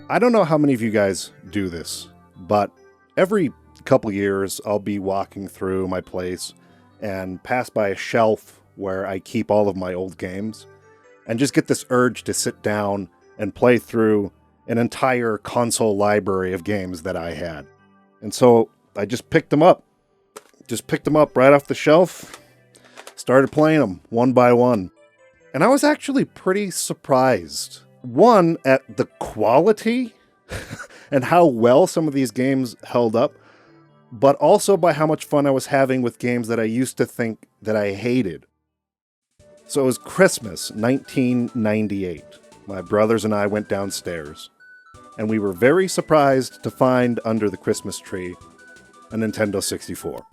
I don't know how many of you guys do this, but every couple years I'll be walking through my place and pass by a shelf where I keep all of my old games and just get this urge to sit down and play through an entire console library of games that I had. And so I just picked them up. Just picked them up right off the shelf, started playing them one by one. And I was actually pretty surprised. One, at the quality and how well some of these games held up, but also by how much fun I was having with games that I used to think that I hated. So it was Christmas, 1998. My brothers and I went downstairs, and we were very surprised to find under the Christmas tree a Nintendo 64.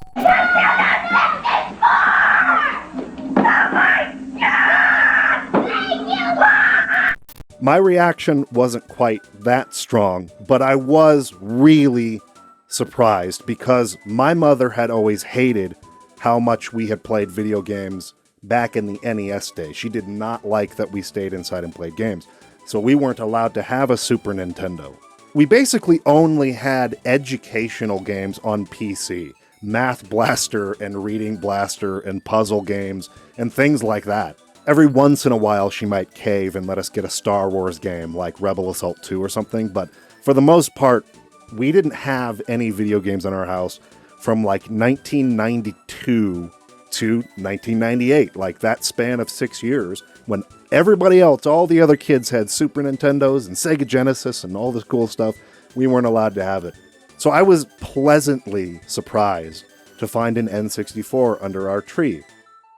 My reaction wasn't quite that strong, but I was really surprised because my mother had always hated how much we had played video games back in the NES days. She did not like that we stayed inside and played games, so we weren't allowed to have a Super Nintendo. We basically only had educational games on PC, Math Blaster and Reading Blaster and puzzle games and things like that. Every once in a while she might cave and let us get a Star Wars game like Rebel Assault 2 or something, but for the most part, we didn't have any video games in our house from like 1992 to 1998, like that span of 6 years, when everybody else, all the other kids had Super Nintendos and Sega Genesis and all this cool stuff. We weren't allowed to have it. So I was pleasantly surprised to find an N64 under our tree.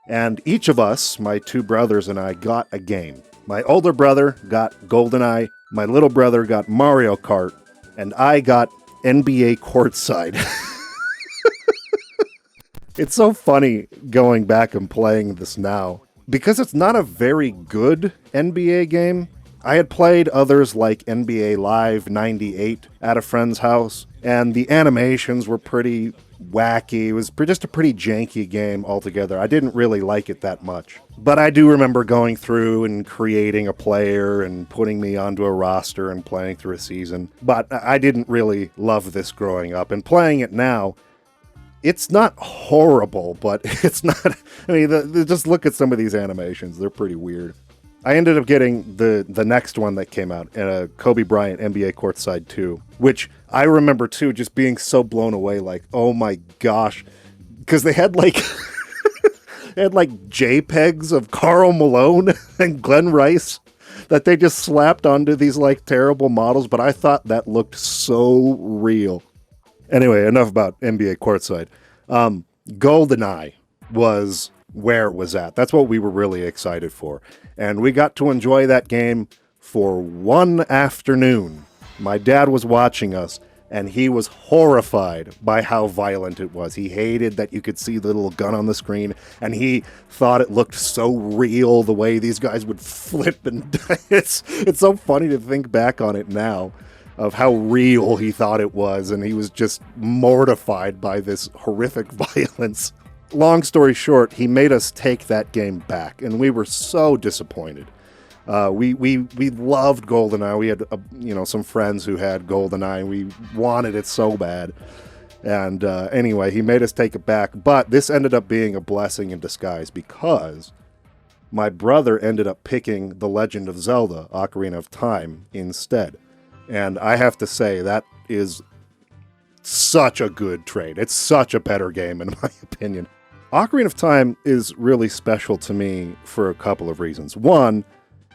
And each of us, my two brothers and I, got a game. My older brother got Goldeneye, my little brother got Mario Kart, and I got NBA Courtside. It's so funny going back and playing this now, because it's not a very good NBA game. I had played others like NBA Live 98 at a friend's house, and the animations were pretty wacky. It was just a pretty janky game altogether. I didn't really like it that much. But I do remember going through and creating a player and putting me onto a roster and playing through a season. But I didn't really love this growing up. And playing it now, it's not horrible, but it's not... I mean, just look at some of these animations. They're pretty weird. I ended up getting the next one that came out, Kobe Bryant NBA Courtside 2, which I remember too, just being so blown away, like, oh my gosh, because they had like they had like JPEGs of Karl Malone and Glenn Rice that they just slapped onto these like terrible models, but I thought that looked so real. Anyway, enough about NBA Courtside. Goldeneye was where it was at. That's what we were really excited for. And we got to enjoy that game for one afternoon. My dad was watching us, and he was horrified by how violent it was. He hated that you could see the little gun on the screen, and he thought it looked so real, the way these guys would flip, and it's so funny to think back on it now, of how real he thought it was, and he was just mortified by this horrific violence. Long story short, he made us take that game back, and we were so disappointed. We loved Goldeneye. We had some friends who had Goldeneye, and we wanted it so bad. And anyway, he made us take it back. But this ended up being a blessing in disguise, because my brother ended up picking The Legend of Zelda: Ocarina of Time instead. And I have to say, that is such a good trade. It's such a better game, in my opinion. Ocarina of Time is really special to me for a couple of reasons. One,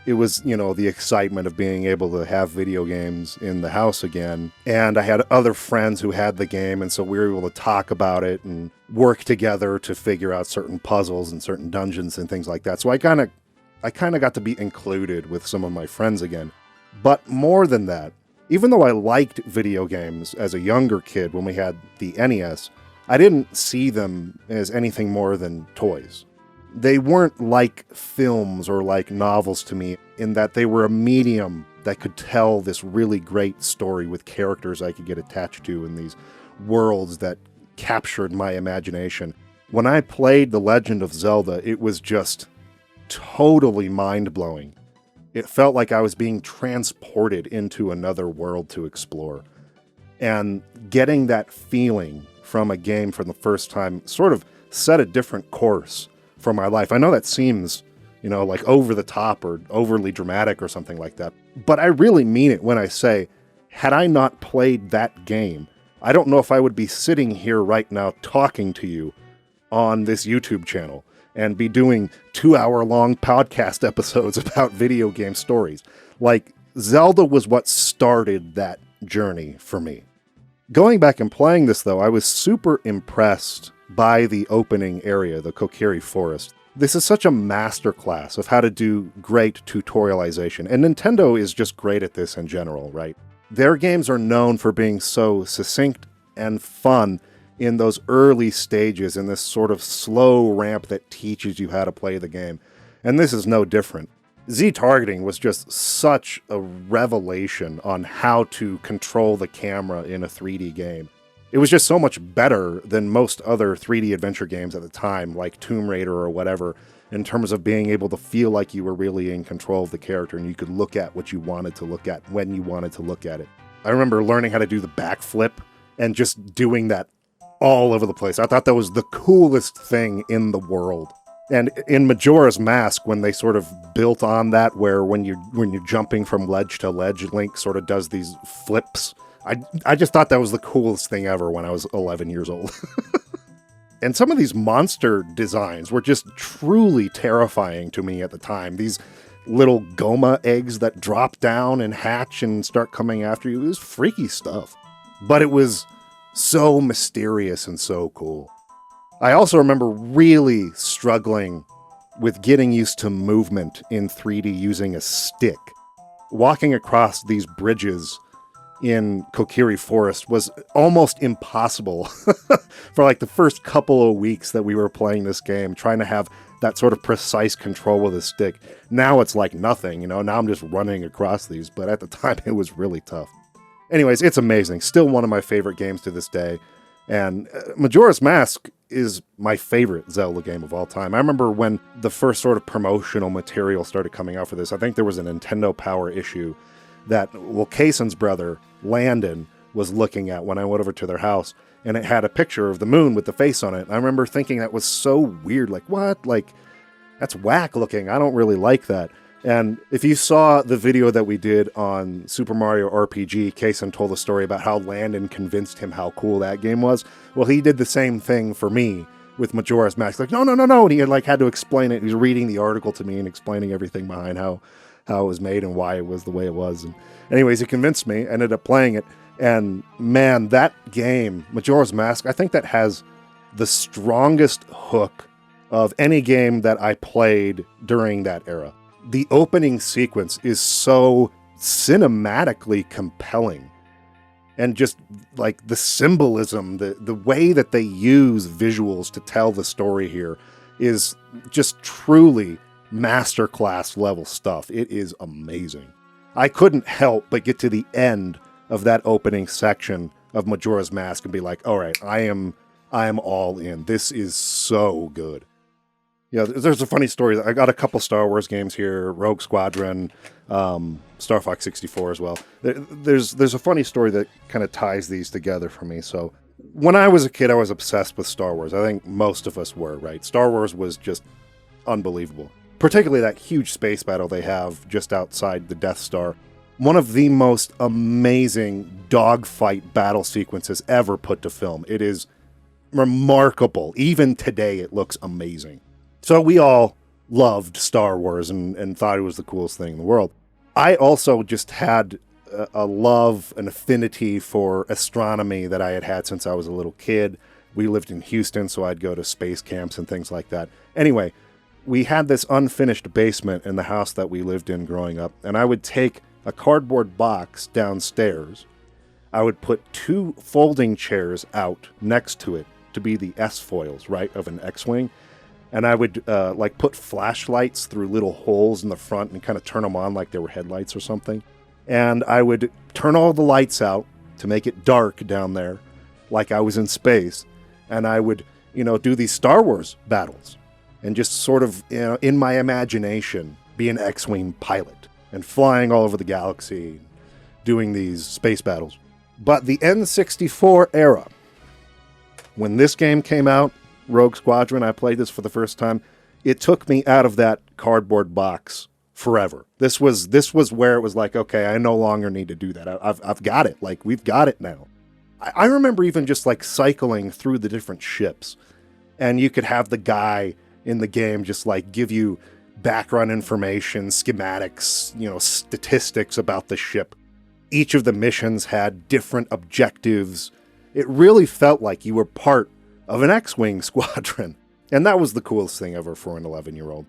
it was, the excitement of being able to have video games in the house again. And I had other friends who had the game, and so we were able to talk about it and work together to figure out certain puzzles and certain dungeons and things like that. So I kind of got to be included with some of my friends again. But more than that, even though I liked video games as a younger kid when we had the NES, I didn't see them as anything more than toys. They weren't like films or like novels to me, in that they were a medium that could tell this really great story with characters I could get attached to in these worlds that captured my imagination. When I played The Legend of Zelda, it was just totally mind-blowing. It felt like I was being transported into another world to explore. And getting that feeling from a game for the first time sort of set a different course for my life. I know that seems, like over the top or overly dramatic or something like that, but I really mean it when I say, had I not played that game, I don't know if I would be sitting here right now talking to you on this YouTube channel and be doing 2-hour-long podcast episodes about video game stories. Like, Zelda was what started that journey for me. Going back and playing this, though, I was super impressed by the opening area, the Kokiri Forest. This is such a masterclass of how to do great tutorialization, and Nintendo is just great at this in general, right? Their games are known for being so succinct and fun in those early stages, in this sort of slow ramp that teaches you how to play the game. And this is no different. Z-targeting was just such a revelation on how to control the camera in a 3D game. It was just so much better than most other 3D adventure games at the time, like Tomb Raider or whatever, in terms of being able to feel like you were really in control of the character and you could look at what you wanted to look at when you wanted to look at it. I remember learning how to do the backflip and just doing that all over the place. I thought that was the coolest thing in the world. And in Majora's Mask, when they sort of built on that, where when you're jumping from ledge to ledge, Link sort of does these flips, I just thought that was the coolest thing ever when I was 11 years old. And some of these monster designs were just truly terrifying to me at the time. These little Goma eggs that drop down and hatch and start coming after you. It was freaky stuff. But it was so mysterious and so cool. I also remember really struggling with getting used to movement in 3D using a stick. Walking across these bridges in Kokiri Forest was almost impossible for like the first couple of weeks that we were playing this game, trying to have that sort of precise control with a stick. Now it's like nothing, now I'm just running across these, but at the time it was really tough. Anyways, it's amazing. Still one of my favorite games to this day. And Majora's Mask is my favorite Zelda game of all time. I remember when the first sort of promotional material started coming out for this, I think there was a Nintendo Power issue that, Cason's brother, Landon, was looking at when I went over to their house, and it had a picture of the moon with the face on it. And I remember thinking that was so weird. Like, what? Like, that's whack looking. I don't really like that. And if you saw the video that we did on Super Mario RPG, Kason told a story about how Landon convinced him how cool that game was. Well, he did the same thing for me with Majora's Mask. Like, no. And he had to explain it. He was reading the article to me and explaining everything behind how it was made and why it was the way it was. And anyways, he convinced me, ended up playing it. And man, that game, Majora's Mask, I think that has the strongest hook of any game that I played during that era. The opening sequence is so cinematically compelling. And just like the symbolism, the way that they use visuals to tell the story here is just truly masterclass level stuff. It is amazing. I couldn't help but get to the end of that opening section of Majora's Mask and be like, all right, I am all in. This is so good. Yeah, there's a funny story. I got a couple Star Wars games here, Rogue Squadron, Star Fox 64 as well. There's a funny story that kind of ties these together for me. So when I was a kid, I was obsessed with Star Wars. I think most of us were, right? Star Wars was just unbelievable. Particularly that huge space battle they have just outside the Death Star. One of the most amazing dogfight battle sequences ever put to film. It is remarkable. Even today, it looks amazing. So we all loved Star Wars and thought it was the coolest thing in the world. I also just had a love, an affinity for astronomy that I had since I was a little kid. We lived in Houston, so I'd go to space camps and things like that. Anyway, we had this unfinished basement in the house that we lived in growing up, and I would take a cardboard box downstairs. I would put 2 folding chairs out next to it to be the S-foils, right, of an X-Wing. And I would put flashlights through little holes in the front and kind of turn them on like they were headlights or something. And I would turn all the lights out to make it dark down there, like I was in space. And I would, do these Star Wars battles and just sort of, in my imagination, be an X-Wing pilot. and flying all over the galaxy, doing these space battles. But the N64 era, when this game came out, Rogue Squadron, I played this for the first time, it took me out of that cardboard box forever. This was where it was like, okay, I no longer need to do that. I've got it. Like, we've got it now. I remember even just like cycling through the different ships, and you could have the guy in the game just like give you background information, schematics, statistics about the ship. Each of the missions had different objectives. It really felt like you were part of an X-Wing squadron. And that was the coolest thing ever for an 11-year-old.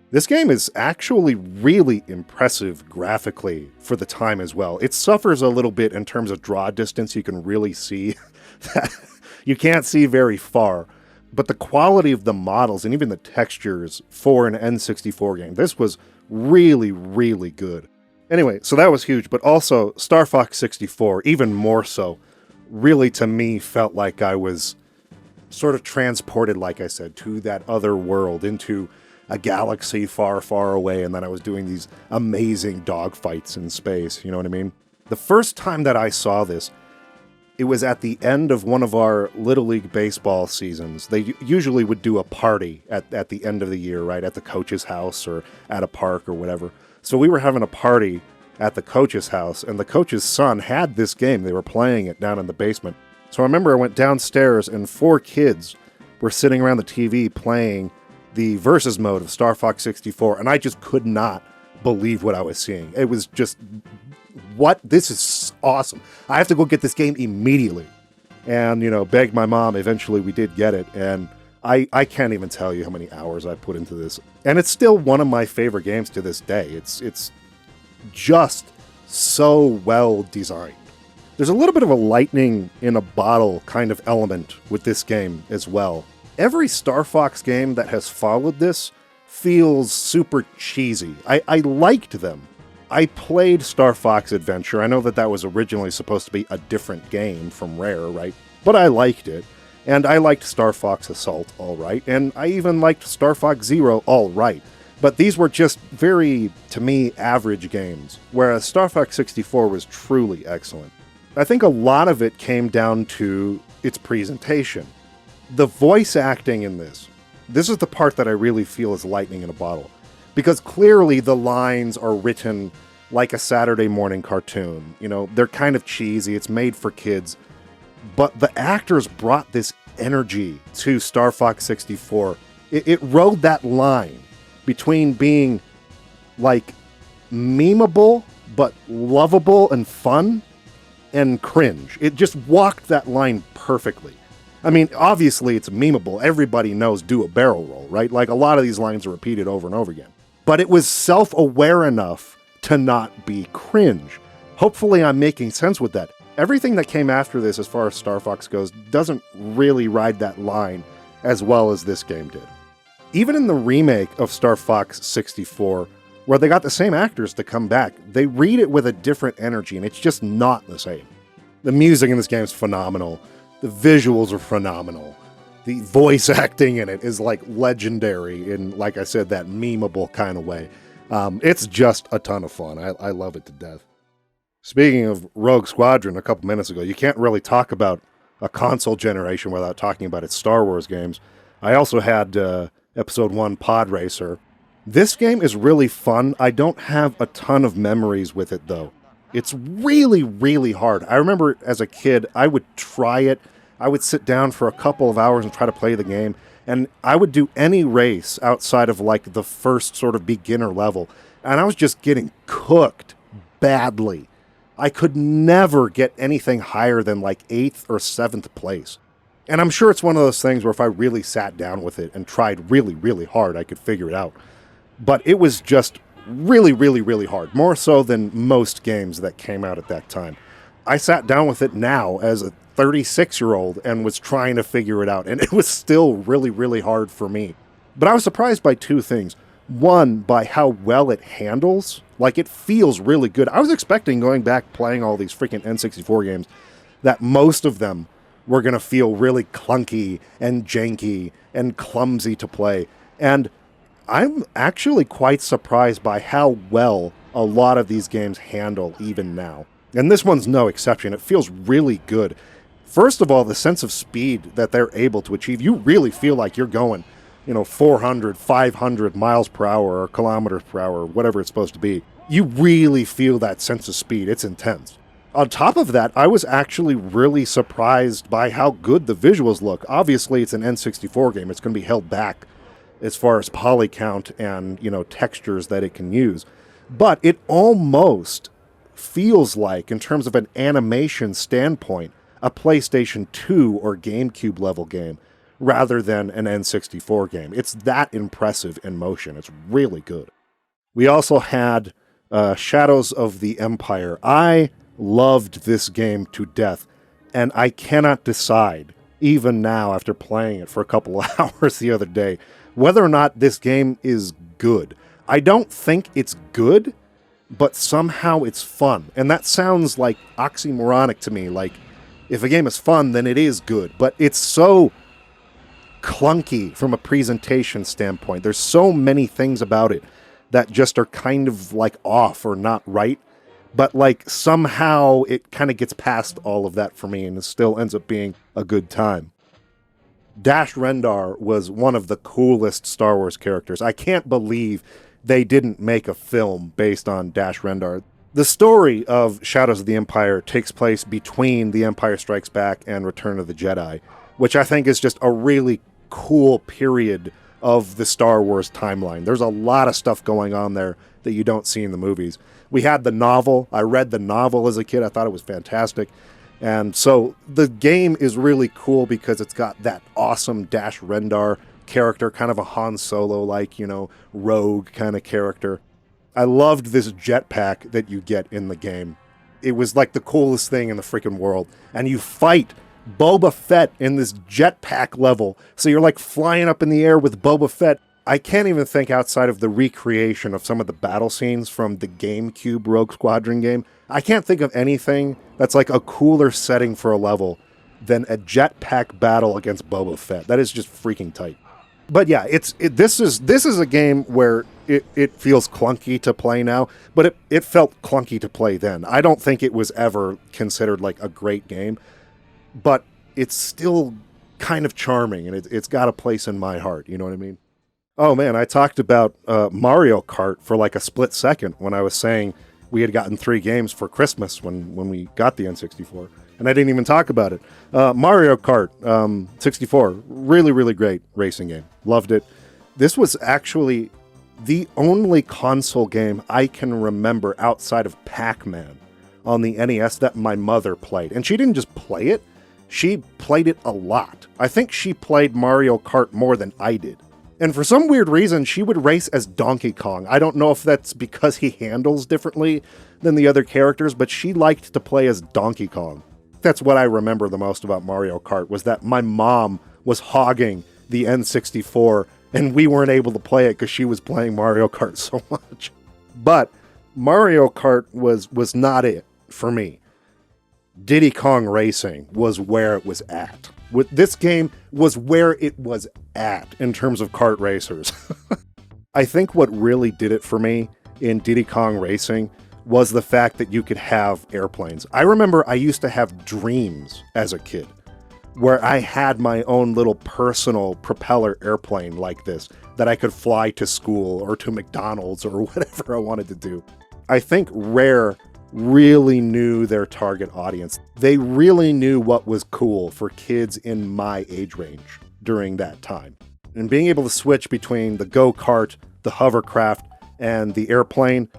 This game is actually really impressive graphically for the time as well. It suffers a little bit in terms of draw distance. You can really see that you can't see very far. But the quality of the models and even the textures for an N64 game, this was really, really good. Anyway, so that was huge, but also Star Fox 64, even more so, really to me felt like I was sort of transported, like I said, to that other world, into a galaxy far, far away, and then I was doing these amazing dogfights in space, you know what I mean? The first time that I saw this, it was at the end of one of our Little League baseball seasons. They usually would do a party at the end of the year, right, at the coach's house or at a park or whatever. So we were having a party at the coach's house, and the coach's son had this game. They were playing it down in the basement. So I remember I went downstairs, and 4 kids were sitting around the TV playing the versus mode of Star Fox 64, and I just could not believe what I was seeing. It was just, what? This is awesome. I have to go get this game immediately. And, begged my mom. Eventually we did get it, and I can't even tell you how many hours I put into this. And it's still one of my favorite games to this day. It's just so well designed. There's a little bit of a lightning in a bottle kind of element with this game as well. Every Star Fox game that has followed this feels super cheesy. I liked them. I played Star Fox Adventure. I know that was originally supposed to be a different game from Rare, right? But I liked it. And I liked Star Fox Assault all right. And I even liked Star Fox Zero all right. But these were just very, to me, average games. Whereas Star Fox 64 was truly excellent. I think a lot of it came down to its presentation. The voice acting in this is the part that I really feel is lightning in a bottle. Because clearly the lines are written like a Saturday morning cartoon. They're kind of cheesy, it's made for kids. But the actors brought this energy to Star Fox 64. It rode that line between being like memeable, but lovable and fun, and cringe. It just walked that line perfectly. I mean, obviously it's memeable. Everybody knows do a barrel roll, right? Like, a lot of these lines are repeated over and over again. But it was self-aware enough to not be cringe. Hopefully I'm making sense with that. Everything that came after this, as far as Star Fox goes, doesn't really ride that line as well as this game did. Even in the remake of Star Fox 64, where they got the same actors to come back, they read it with a different energy, and it's just not the same. The music in this game is phenomenal. The visuals are phenomenal. The voice acting in it is like legendary in, like I said, that memeable kind of way. It's just a ton of fun. I love it to death. Speaking of Rogue Squadron a couple minutes ago, you can't really talk about a console generation without talking about its Star Wars games. I also had Episode 1 Pod Racer. This game is really fun. I don't have a ton of memories with it, though. It's really, really hard. I remember as a kid, I would try it. I would sit down for a couple of hours and try to play the game, and I would do any race outside of like the first sort of beginner level, and I was just getting cooked badly. I could never get anything higher than like 8th or 7th place. And I'm sure it's one of those things where if I really sat down with it and tried really, really hard, I could figure it out. But it was just really, really, really hard. More so than most games that came out at that time. I sat down with it now as a 36-year-old and was trying to figure it out. And it was still really, really hard for me. But I was surprised by 2 things. One, by how well it handles. Like, it feels really good. I was expecting, going back playing all these freaking N64 games, that most of them were going to feel really clunky and janky and clumsy to play. And I'm actually quite surprised by how well a lot of these games handle even now. And this one's no exception. It feels really good. First of all, the sense of speed that they're able to achieve, you really feel like you're going, 400, 500 miles per hour or kilometers per hour, whatever it's supposed to be. You really feel that sense of speed. It's intense. On top of that, I was actually really surprised by how good the visuals look. Obviously, it's an N64 game. It's going to be held back as far as poly count and, textures that it can use. But it almost feels like, in terms of an animation standpoint, a PlayStation 2 or GameCube level game rather than an N64 game. It's that impressive in motion. It's really good. We also had Shadows of the Empire. I loved this game to death, and I cannot decide, even now after playing it for a couple of hours the other day, whether or not this game is good. I don't think it's good, but somehow it's fun. And that sounds like oxymoronic to me, like if a game is fun, then it is good. But it's so clunky from a presentation standpoint. There's so many things about it that just are kind of like off or not right. But like somehow it kind of gets past all of that for me and it still ends up being a good time. Dash Rendar was one of the coolest Star Wars characters. I can't believe they didn't make a film based on Dash Rendar. The story of Shadows of the Empire takes place between The Empire Strikes Back and Return of the Jedi, which I think is just a really cool period of the Star Wars timeline. There's a lot of stuff going on there that you don't see in the movies. We had the novel. I read the novel as a kid. I thought it was fantastic. And so the game is really cool because it's got that awesome Dash Rendar character, kind of a Han Solo-like, rogue kind of character. I loved this jetpack that you get in the game. It was like the coolest thing in the freaking world. And you fight Boba Fett in this jetpack level. So you're like flying up in the air with Boba Fett. I can't even think outside of the recreation of some of the battle scenes from the GameCube Rogue Squadron game. I can't think of anything that's like a cooler setting for a level than a jetpack battle against Boba Fett. That is just freaking tight. But yeah, this is a game where it feels clunky to play now, but it felt clunky to play then. I don't think it was ever considered like a great game, but it's still kind of charming, and it's got a place in my heart, you know what I mean? Oh man, I talked about Mario Kart for like a split second when I was saying we had gotten 3 games for Christmas when we got the N64, and I didn't even talk about it. Mario Kart 64, really, really great racing game. Loved it. This was actually the only console game I can remember outside of Pac-Man on the NES that my mother played. And she didn't just play it, she played it a lot. I think she played Mario Kart more than I did. And for some weird reason, she would race as Donkey Kong. I don't know if that's because he handles differently than the other characters, but she liked to play as Donkey Kong. That's what I remember the most about Mario Kart, was that my mom was hogging the N64, and we weren't able to play it because she was playing Mario Kart so much. But Mario Kart was not it for me. Diddy Kong Racing was where it was at. This game was where it was at in terms of kart racers. I think what really did it for me in Diddy Kong Racing was the fact that you could have airplanes. I remember I used to have dreams as a kid where I had my own little personal propeller airplane like this that I could fly to school or to McDonald's or whatever I wanted to do. I think Rare really knew their target audience. They really knew what was cool for kids in my age range during that time. And being able to switch between the go-kart, the hovercraft, and the airplane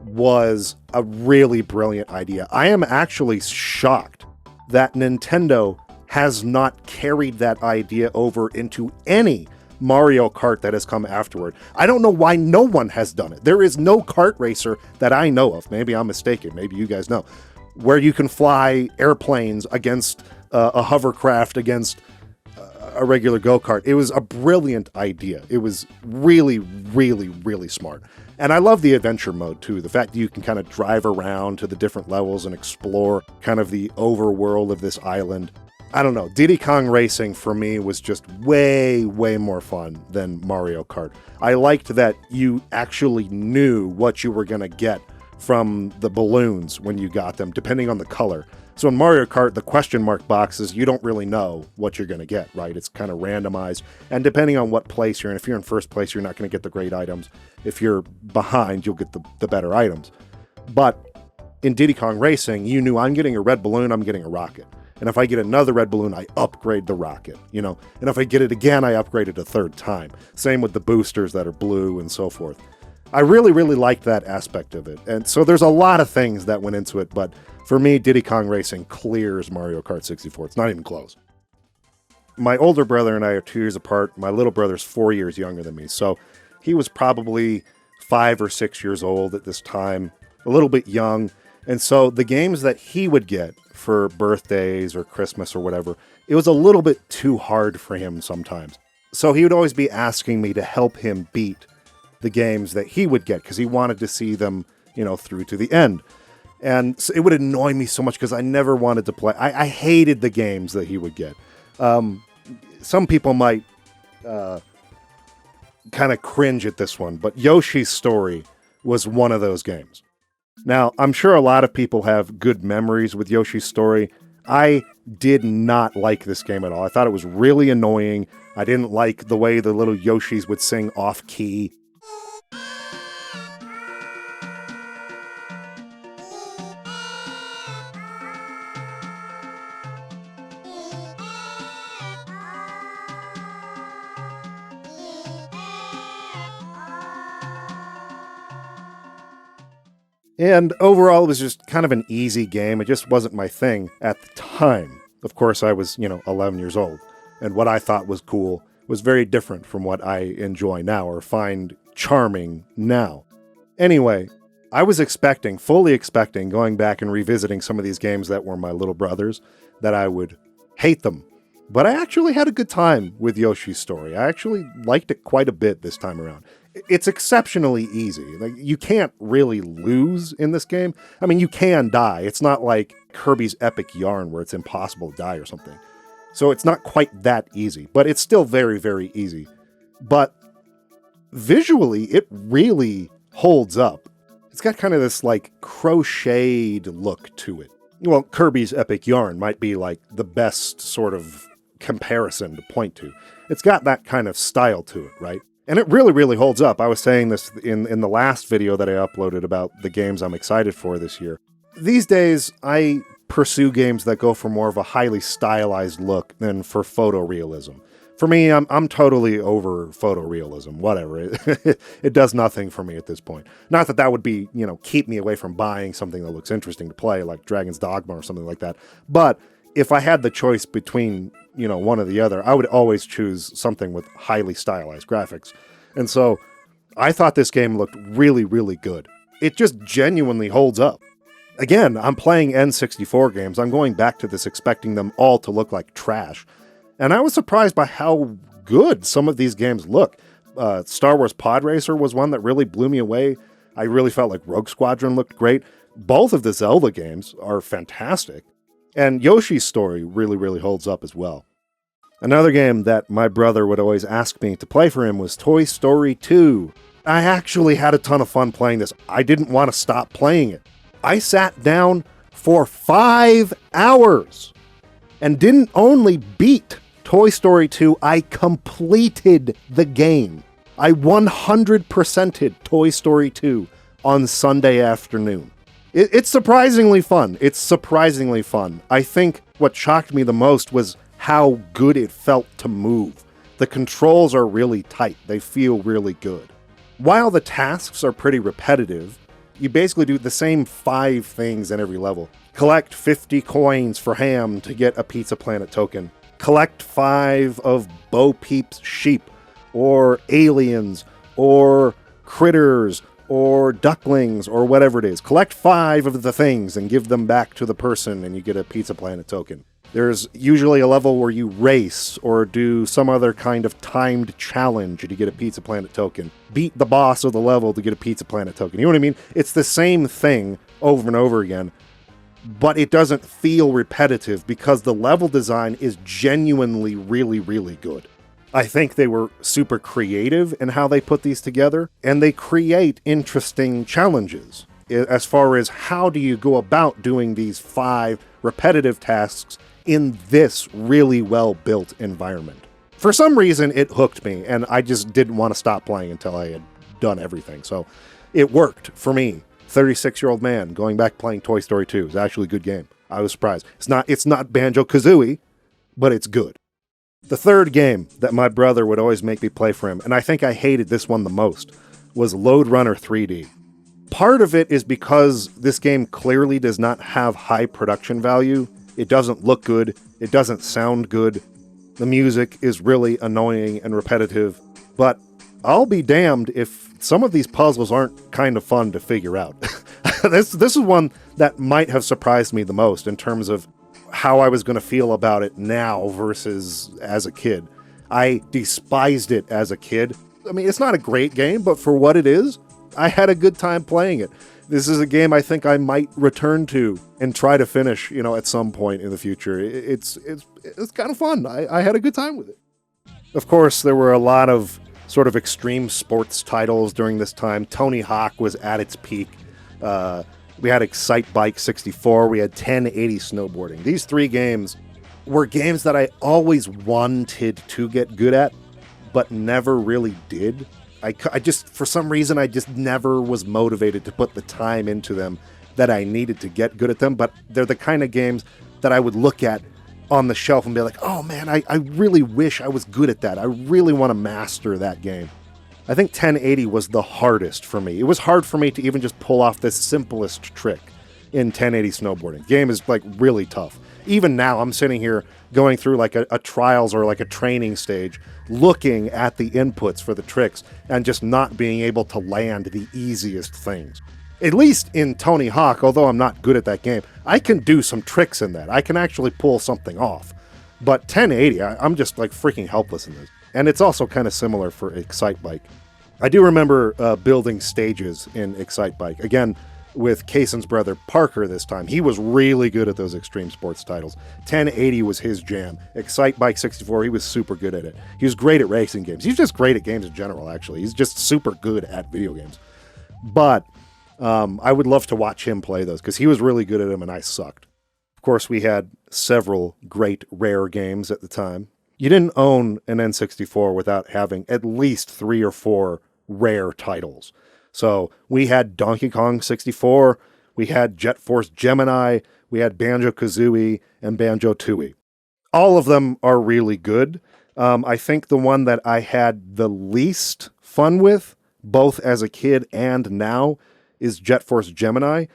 was a really brilliant idea. I am actually shocked that Nintendo has not carried that idea over into any Mario Kart that has come afterward. I don't know why no one has done it. There is no kart racer that I know of, maybe I'm mistaken, maybe you guys know, where you can fly airplanes against a hovercraft against a regular go-kart. It was a brilliant idea. It was really, really, really smart. And I love the adventure mode too. The fact that you can kind of drive around to the different levels and explore kind of the overworld of this island. I don't know. Diddy Kong Racing for me was just way, way more fun than Mario Kart. I liked that you actually knew what you were going to get from the balloons when you got them, depending on the color. So in Mario Kart, the question mark boxes, you don't really know what you're going to get, right? It's kind of randomized. And depending on what place you're in, if you're in first place, you're not going to get the great items. If you're behind, you'll get the better items. But in Diddy Kong Racing, you knew I'm getting a red balloon, I'm getting a rocket. And if I get another red balloon, I upgrade the rocket, you know? And if I get it again, I upgrade it a third time. Same with the boosters that are blue and so forth. I really, really liked that aspect of it. And so there's a lot of things that went into it, but for me, Diddy Kong Racing clears Mario Kart 64. It's not even close. My older brother and I are 2 years apart. My little brother's 4 years younger than me. So he was probably 5 or 6 years old at this time, a little bit young. And so the games that he would get for birthdays or Christmas or whatever, it was a little bit too hard for him sometimes. So he would always be asking me to help him beat the games that he would get because he wanted to see them, you know, through to the end. And so it would annoy me so much because I never wanted to play. I hated the games that he would get. Some people might kind of cringe at this one, but Yoshi's Story was one of those games. Now, I'm sure a lot of people have good memories with Yoshi's Story. I did not like this game at all. I thought it was really annoying. I didn't like the way the little Yoshis would sing off-key. And overall, it was just kind of an easy game. It just wasn't my thing at the time. Of course, I was, 11 years old. And what I thought was cool was very different from what I enjoy now or find charming now. Anyway, I was fully expecting, going back and revisiting some of these games that were my little brother's, that I would hate them. But I actually had a good time with Yoshi's Story. I actually liked it quite a bit this time around. It's exceptionally easy. Like, you can't really lose in this game. I mean, you can die. It's not like Kirby's Epic Yarn where it's impossible to die or something. So it's not quite that easy, but it's still very, very easy. But visually, it really holds up. It's got kind of this like crocheted look to it. Well, Kirby's Epic Yarn might be like the best sort of comparison to point to. It's got that kind of style to it, right? And it really, really holds up. I was saying this in the last video that I uploaded about the games I'm excited for this year. These days, I pursue games that go for more of a highly stylized look than for photorealism. For me, I'm totally over photorealism. Whatever. It does nothing for me at this point. Not that would be, keep me away from buying something that looks interesting to play, like Dragon's Dogma or something like that. But if I had the choice between, one or the other, I would always choose something with highly stylized graphics. And so I thought this game looked really, really good. It just genuinely holds up. Again, I'm playing N64 games. I'm going back to this expecting them all to look like trash. And I was surprised by how good some of these games look. Star Wars Pod Racer was one that really blew me away. I really felt like Rogue Squadron looked great. Both of the Zelda games are fantastic. And Yoshi's Story really, really holds up as well. Another game that my brother would always ask me to play for him was Toy Story 2. I actually had a ton of fun playing this. I didn't want to stop playing it. I sat down for 5 hours and didn't only beat Toy Story 2, I completed the game. I 100%ed Toy Story 2 on Sunday afternoon. It's surprisingly fun. It's surprisingly fun. I think what shocked me the most was how good it felt to move. The controls are really tight. They feel really good. While the tasks are pretty repetitive, you basically do the same 5 things in every level. Collect 50 coins for Ham to get a Pizza Planet token. Collect 5 of Bo Peep's sheep, or aliens, or critters, or ducklings, or whatever it is. Collect 5 of the things and give them back to the person and you get a Pizza Planet token. There's usually a level where you race or do some other kind of timed challenge and you get a Pizza Planet token. Beat the boss of the level to get a Pizza Planet token. You know what I mean? It's the same thing over and over again, but it doesn't feel repetitive because the level design is genuinely really, really good. I think they were super creative in how they put these together, and they create interesting challenges. as far as how do you go about doing these 5 repetitive tasks in this really well-built environment. For some reason, it hooked me, and I just didn't want to stop playing until I had done everything. So it worked for me. 36-year-old man going back playing Toy Story 2 is actually a good game. I was surprised. It's not Banjo Kazooie, but it's good. The third game that my brother would always make me play for him, and I think I hated this one the most, was Lode Runner 3D. Part of it is because this game clearly does not have high production value. It doesn't look good. It doesn't sound good. The music is really annoying and repetitive. But I'll be damned if some of these puzzles aren't kind of fun to figure out. This is one that might have surprised me the most in terms of how I was going to feel about it now versus as a kid. I despised it as a kid. I mean, it's not a great game, but for what it is, I had a good time playing it. This is a game I think I might return to and try to finish, at some point in the future. It's kind of fun. I had a good time with it. Of course, there were a lot of sort of extreme sports titles during this time. Tony Hawk was at its peak. We had Excite Bike 64. We had 1080 snowboarding. These 3 games were games that I always wanted to get good at, but never really did. I just, for some reason, I just never was motivated to put the time into them that I needed to get good at them. But they're the kind of games that I would look at on the shelf and be like, oh man, I really wish I was good at that. I really want to master that game. I think 1080 was the hardest for me. It was hard for me to even just pull off this simplest trick in 1080 snowboarding. Game is like really tough. Even now, I'm sitting here going through like a trials or like a training stage, looking at the inputs for the tricks and just not being able to land the easiest things. At least in Tony Hawk, although I'm not good at that game, I can do some tricks in that. I can actually pull something off. But 1080, I'm just like freaking helpless in this. And it's also kind of similar for Excite Bike. I do remember building stages in Excite Bike. Again, with Kaysen's brother Parker this time. He was really good at those extreme sports titles. 1080 was his jam. Excite Bike 64, he was super good at it. He was great at racing games. He's just great at games in general, actually. He's just super good at video games. But I would love to watch him play those, because he was really good at them and I sucked. Of course, we had several great Rare games at the time. You didn't own an N64 without having at least 3 or 4 Rare titles. So we had Donkey Kong 64, we had Force Gemini, we had Banjo Kazooie, and Banjo Tooie. All of them are really good. I think the one that I had the least fun with, both as a kid and now, is Jet Force Gemini.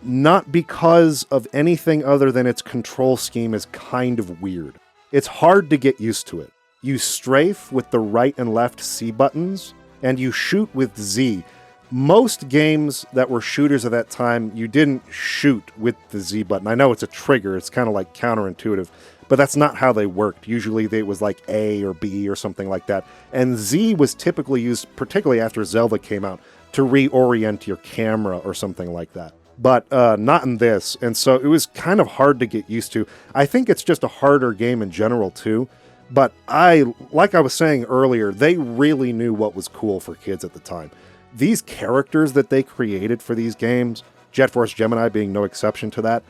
Not because of anything other than its control scheme is kind of weird. It's hard to get used to it. You strafe with the right and left C buttons, and you shoot with Z. Most games that were shooters at that time, you didn't shoot with the Z button. I know it's a trigger, it's kind of like counterintuitive, but that's not how they worked. Usually it was like A or B or something like that. And Z was typically used, particularly after Zelda came out, to reorient your camera or something like that. But not in this, and so it was kind of hard to get used to. I think it's just a harder game in general too, but like I was saying earlier, they really knew what was cool for kids at the time. These characters that they created for these games, Jet Force Gemini being no exception to that,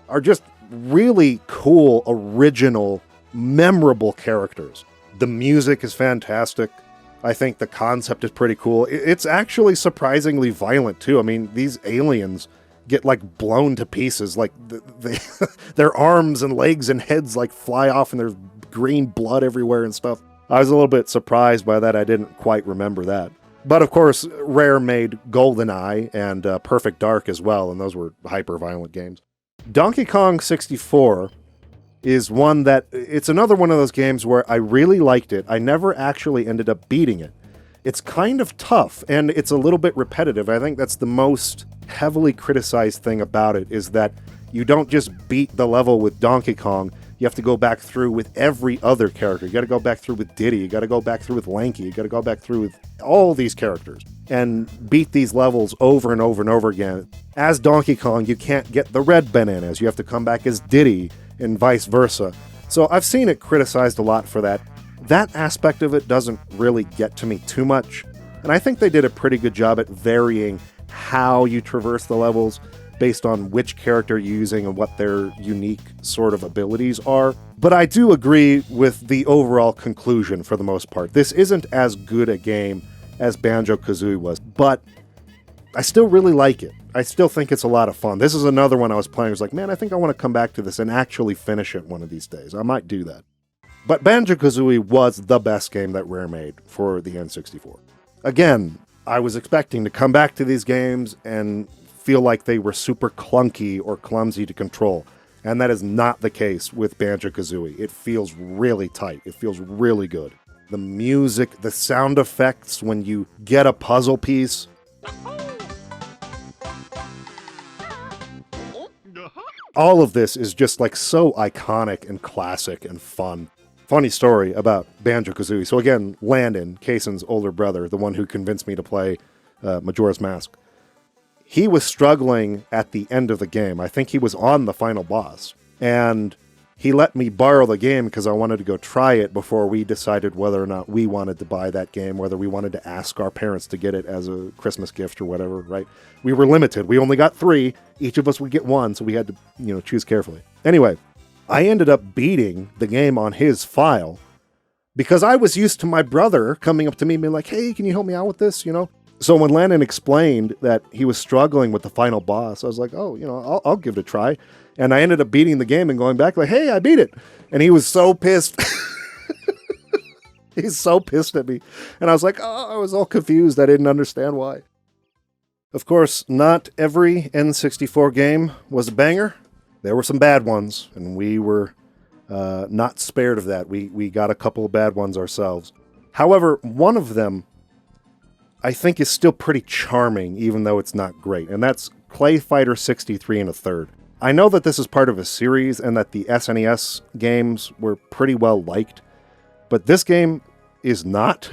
are just really cool, original, memorable characters. The music is fantastic. I think the concept is pretty cool. It's actually surprisingly violent too. I mean, these aliens get like blown to pieces, like their arms and legs and heads like fly off and there's green blood everywhere and stuff. I was a little bit surprised by that. I didn't quite remember that. But of course, Rare made Goldeneye and Perfect Dark as well, and those were hyper-violent games. Donkey Kong 64 is one that, it's another one of those games where I really liked it. I never actually ended up beating it. It's kind of tough, and it's a little bit repetitive. I think that's the most heavily criticized thing about it, is that you don't just beat the level with Donkey Kong, you have to go back through with every other character. You got to go back through with Diddy, you got to go back through with Lanky, you got to go back through with all these characters and beat these levels over and over and over again. As Donkey Kong, you can't get the red bananas. You have to come back as Diddy and vice versa. So I've seen it criticized a lot for that. That aspect of it doesn't really get to me too much. And I think they did a pretty good job at varying how you traverse the levels based on which character you're using and what their unique sort of abilities are. But I do agree with the overall conclusion for the most part. This isn't as good a game as Banjo Kazooie was, but I still really like it. I still think it's a lot of fun. This is another one I was playing. I was like, man, I think I want to come back to this and actually finish it one of these days. I might do that. But Banjo Kazooie was the best game that Rare made for the N64. Again, I was expecting to come back to these games and feel like they were super clunky or clumsy to control. And that is not the case with Banjo Kazooie. It feels really tight. It feels really good. The music, the sound effects when you get a puzzle piece. All of this is just like so iconic and classic and fun. Funny story about Banjo Kazooie. So again, Landon, Kaysen's older brother, the one who convinced me to play Majora's Mask, he was struggling at the end of the game. I think he was on the final boss. And he let me borrow the game because I wanted to go try it before we decided whether or not we wanted to buy that game, whether we wanted to ask our parents to get it as a Christmas gift or whatever, right? We were limited. We only got 3. Each of us would get 1, so we had to, choose carefully. Anyway, I ended up beating the game on his file because I was used to my brother coming up to me and being like, hey, can you help me out with this, So when Landon explained that he was struggling with the final boss, I was like, oh, I'll give it a try. And I ended up beating the game and going back like, hey, I beat it. And he was so pissed. He's so pissed at me. And I was like, oh, I was all confused. I didn't understand why. Of course, not every N64 game was a banger. There were some bad ones, and we were not spared of that. We got a couple of bad ones ourselves. However, one of them I think is still pretty charming, even though it's not great, and that's Clay Fighter 63 1/3. I know that this is part of a series and that the SNES games were pretty well liked, but this game is not.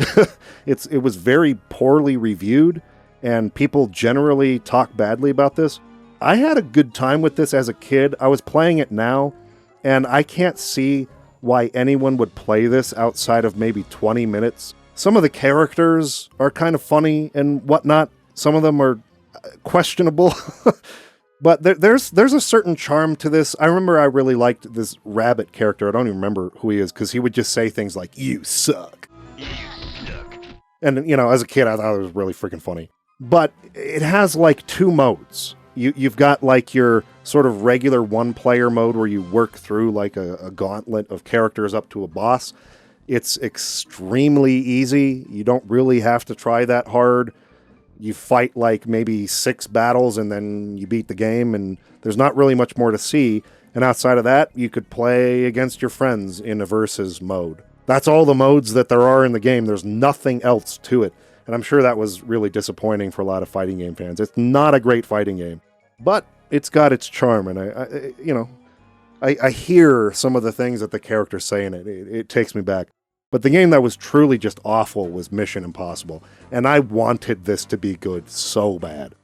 It was very poorly reviewed, and people generally talk badly about this. I had a good time with this as a kid. I was playing it now, and I can't see why anyone would play this outside of maybe 20 minutes. Some of the characters are kind of funny and whatnot. Some of them are questionable. But there's a certain charm to this. I remember I really liked this rabbit character. I don't even remember who he is, because he would just say things like, you suck. You suck. And, as a kid, I thought it was really freaking funny. But it has like 2 modes. You've got like your sort of regular one-player mode where you work through like a gauntlet of characters up to a boss. It's extremely easy. You don't really have to try that hard. You fight like maybe 6 battles and then you beat the game, and there's not really much more to see. And outside of that, you could play against your friends in a versus mode. That's all the modes that there are in the game. There's nothing else to it. And I'm sure that was really disappointing for a lot of fighting game fans. It's not a great fighting game, but it's got its charm. And I hear some of the things that the characters say in it. It takes me back. But the game that was truly just awful was Mission Impossible, and I wanted this to be good so bad.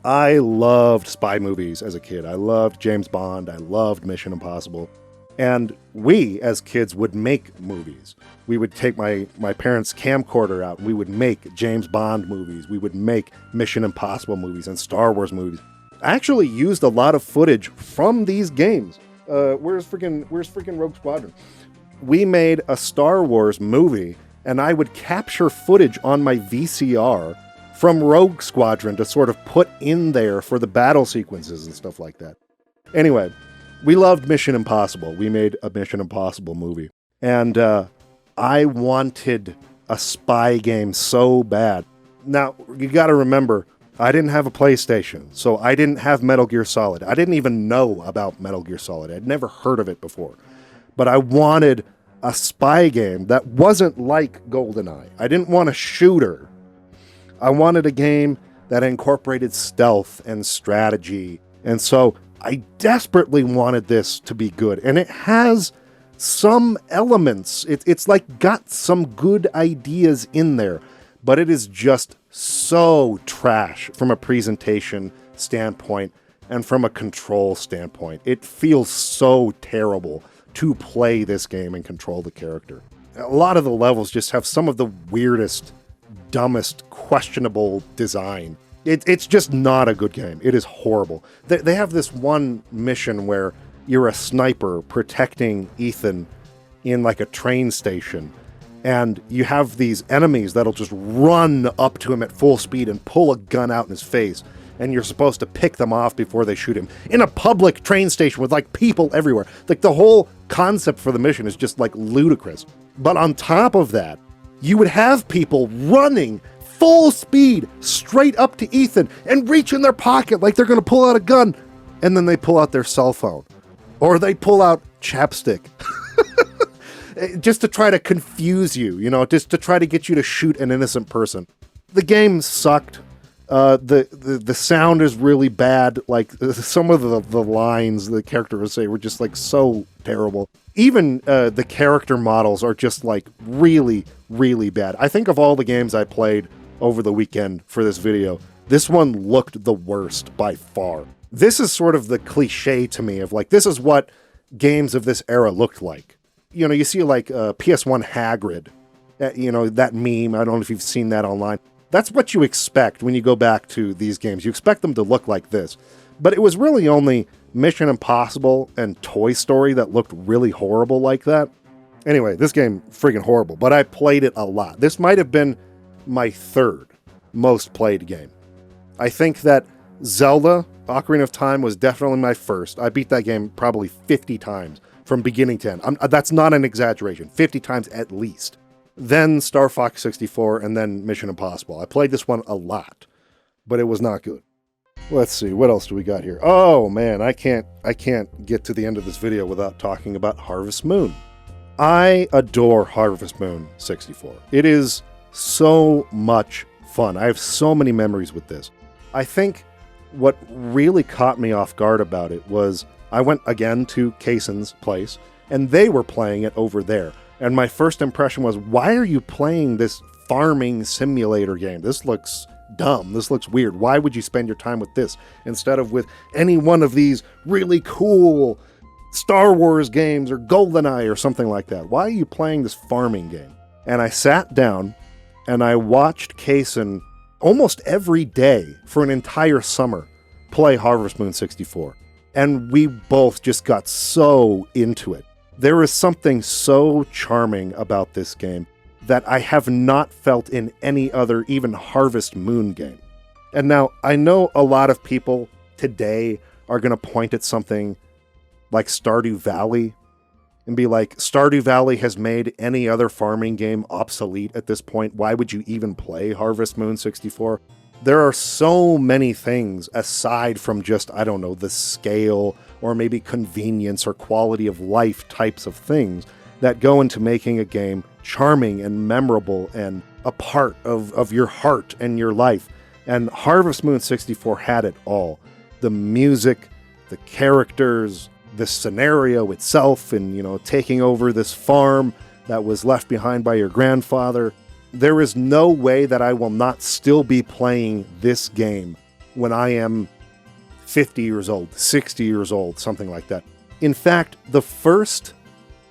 I loved spy movies as a kid. I loved James Bond. I loved Mission Impossible. And we, as kids, would make movies. We would take my parents' camcorder out, and we would make James Bond movies. We would make Mission Impossible movies and Star Wars movies. I actually used a lot of footage from these games. Where's freaking Rogue Squadron? We made a Star Wars movie, and I would capture footage on my VCR from Rogue Squadron to sort of put in there for the battle sequences and stuff like that. Anyway, we loved Mission Impossible. We made a Mission Impossible movie. And I wanted a spy game so bad. Now, you gotta remember, I didn't have a PlayStation, so I didn't have Metal Gear Solid. I didn't even know about Metal Gear Solid. I'd never heard of it before. But I wanted a spy game that wasn't like Goldeneye. I didn't want a shooter. I wanted a game that incorporated stealth and strategy. And so I desperately wanted this to be good. And it has some elements. It's like got some good ideas in there. But it is just so trash from a presentation standpoint and from a control standpoint. It feels so terrible to play this game and control the character. A lot of the levels just have some of the weirdest, dumbest, questionable design. It's just not a good game. It is horrible. They have this one mission where you're a sniper protecting Ethan in like a train station, and you have these enemies that'll just run up to him at full speed and pull a gun out in his face, and you're supposed to pick them off before they shoot him in a public train station with like people everywhere. Like the whole concept for the mission is just like ludicrous. But on top of that, you would have people running full speed straight up to Ethan and reach in their pocket like they're going to pull out a gun, and then they pull out their cell phone or they pull out chapstick just to try to confuse you, you know, just to try to get you to shoot an innocent person. The game sucked. The sound is really bad. Like some of the lines the character would say were just like so terrible. Even the character models are just like really, really bad. I think of all the games I played over the weekend for this video, this one looked the worst by far. This is sort of the cliche to me of like, this is what games of this era looked like. You know, you see like PS1 Hagrid, you know, that meme. I don't know if you've seen that online. That's what you expect when you go back to these games. You expect them to look like this. But it was really only Mission Impossible and Toy Story that looked really horrible like that. Anyway, this game, friggin' horrible, but I played it a lot. This might have been my third most played game. I think that Zelda, Ocarina of Time, was definitely my first. I beat that game probably 50 times from beginning to end. That's not an exaggeration, 50 times at least. Then Star Fox 64, and then Mission Impossible. I played this one a lot, but it was not good. Let's see, what else do we got here? Oh man, I can't get to the end of this video without talking about Harvest Moon. I adore Harvest Moon 64. It is so much fun. I have so many memories with this. I think what really caught me off guard about it was I went again to Kaysen's place, and they were playing it over there. And my first impression was, why are you playing this farming simulator game? This looks dumb. This looks weird. Why would you spend your time with this instead of with any one of these really cool Star Wars games or Goldeneye or something like that? Why are you playing this farming game? And I sat down and I watched Kaysen almost every day for an entire summer play Harvest Moon 64. And we both just got so into it. There is something so charming about this game that I have not felt in any other, even Harvest Moon game. And now, I know a lot of people today are going to point at something like Stardew Valley and be like, Stardew Valley has made any other farming game obsolete at this point. Why would you even play Harvest Moon 64? There are so many things aside from just, I don't know, the scale or maybe convenience or quality of life types of things that go into making a game charming and memorable and a part of your heart and your life. And Harvest Moon 64 had it all. The music, the characters, the scenario itself, and, you know, taking over this farm that was left behind by your grandfather. There is no way that I will not still be playing this game when I am 50 years old, 60 years old, something like that. In fact, the first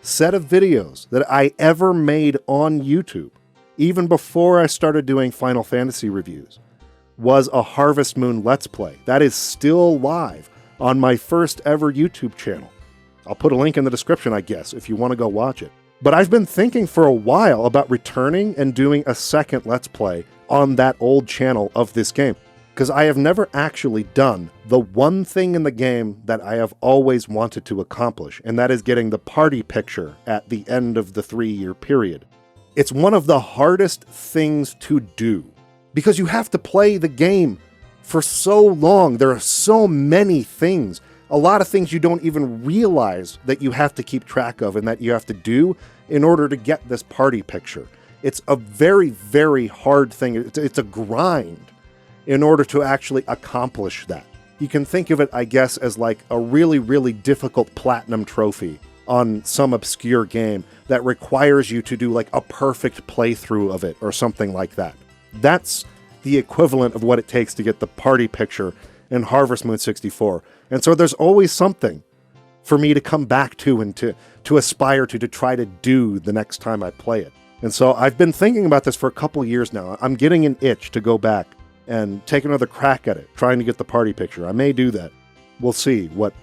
set of videos that I ever made on YouTube, even before I started doing Final Fantasy reviews, was a Harvest Moon Let's Play. That is still live on my first ever YouTube channel. I'll put a link in the description, I guess, if you want to go watch it. But I've been thinking for a while about returning and doing a second Let's Play on that old channel of this game, because I have never actually done the one thing in the game that I have always wanted to accomplish, and that is getting the party picture at the end of the 3-year period. It's one of the hardest things to do, because you have to play the game for so long. There are so many things. A lot of things you don't even realize that you have to keep track of and that you have to do in order to get this party picture. It's a very, very hard thing. It's a grind in order to actually accomplish that. You can think of it, I guess, as like a really, really difficult platinum trophy on some obscure game that requires you to do like a perfect playthrough of it or something like that. That's the equivalent of what it takes to get the party picture in Harvest Moon 64. And so there's always something for me to come back to and to aspire to try to do the next time I play it. And so I've been thinking about this for a couple years now. I'm getting an itch to go back and take another crack at it, trying to get the party picture. I may do that. We'll see what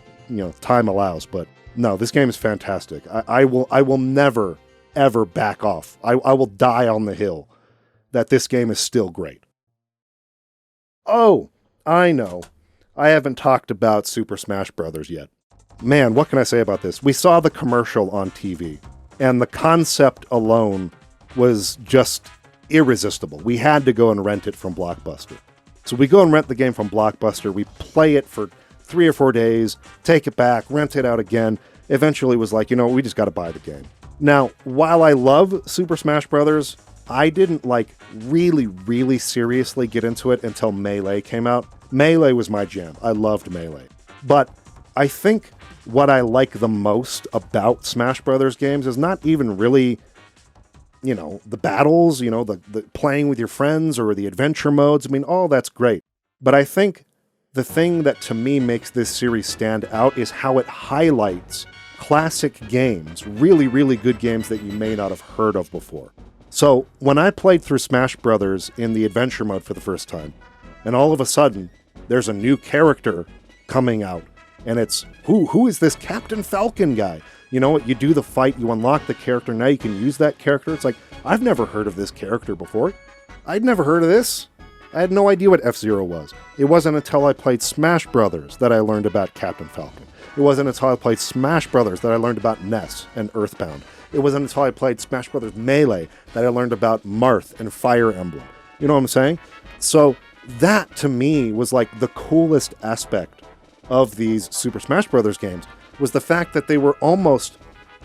time allows. But no, this game is fantastic. I will never ever back off. I will die on the hill that this game is still great. Oh, I know. I haven't talked about Super Smash Bros. Yet. Man, what can I say about this? We saw the commercial on TV, and the concept alone was just irresistible. We had to go and rent it from Blockbuster. So we go and rent the game from Blockbuster. We play it for 3 or 4 days, take it back, rent it out again. Eventually it was like, we just got to buy the game. Now, while I love Super Smash Bros., I didn't really, really seriously get into it until Melee came out. Melee was my jam. I loved Melee. But I think what I like the most about Smash Bros. Games is not even really, the battles, the playing with your friends or the adventure modes. I mean, all that's great. But I think the thing that to me makes this series stand out is how it highlights classic games, really, really good games that you may not have heard of before. So when I played through Smash Bros. In the adventure mode for the first time, and all of a sudden there's a new character coming out, and it's, who is this Captain Falcon guy? You know what? You do the fight, you unlock the character, now you can use that character. It's like, I've never heard of this character before. I'd never heard of this. I had no idea what F-Zero was. It wasn't until I played Smash Bros. That I learned about Captain Falcon. It wasn't until I played Smash Bros. That I learned about Ness and Earthbound. It wasn't until I played Smash Bros. Melee that I learned about Marth and Fire Emblem. You know what I'm saying? So that, to me, was like the coolest aspect of these Super Smash Bros. Games, was the fact that they were almost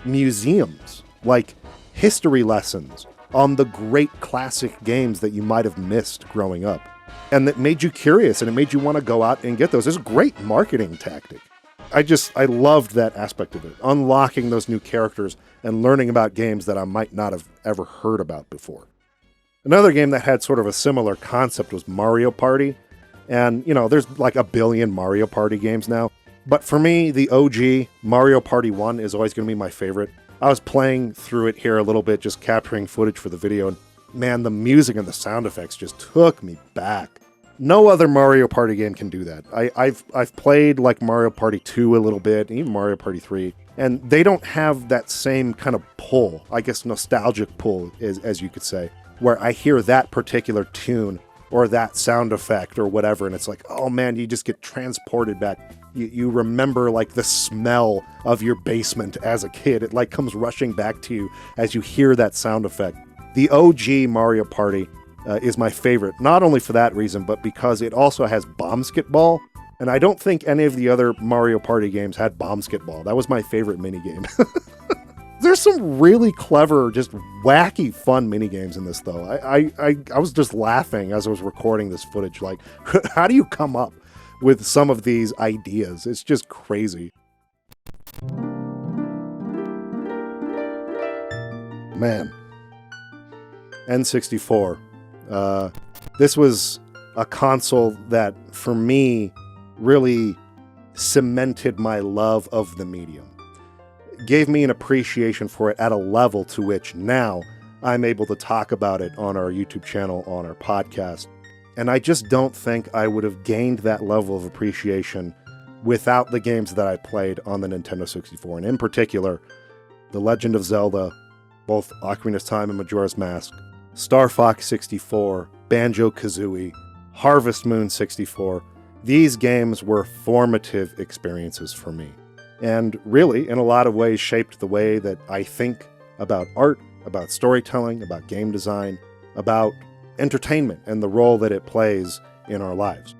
museums, like history lessons on the great classic games that you might have missed growing up. And that made you curious, and it made you want to go out and get those. It's a great marketing tactic. I loved that aspect of it, unlocking those new characters and learning about games that I might not have ever heard about before. Another game that had sort of a similar concept was Mario Party. And, there's like a billion Mario Party games now. But for me, the OG, Mario Party 1, is always going to be my favorite. I was playing through it here a little bit, just capturing footage for the video, and man, the music and the sound effects just took me back. No other Mario Party game can do that. I've played like Mario Party 2 a little bit, and even Mario Party 3, and they don't have that same kind of pull, I guess nostalgic pull, as you could say, where I hear that particular tune or that sound effect or whatever, and it's like, oh man, you just get transported back. You remember like the smell of your basement as a kid. It like comes rushing back to you as you hear that sound effect. The OG Mario Party is my favorite, not only for that reason, but because it also has Bombskitball, and I don't think any of the other Mario Party games had Bombskitball. That was my favorite minigame. There's some really clever, just wacky, fun minigames in this, though. I was just laughing as I was recording this footage. Like, how do you come up with some of these ideas? It's just crazy. Man. N64. This was a console that, for me, really cemented my love of the medium. Gave me an appreciation for it at a level to which now I'm able to talk about it on our YouTube channel, on our podcast. And I just don't think I would have gained that level of appreciation without the games that I played on the Nintendo 64. And in particular, The Legend of Zelda, both Ocarina of Time and Majora's Mask, Star Fox 64, Banjo Kazooie, Harvest Moon 64. These games were formative experiences for me. And really, in a lot of ways, shaped the way that I think about art, about storytelling, about game design, about entertainment, and the role that it plays in our lives.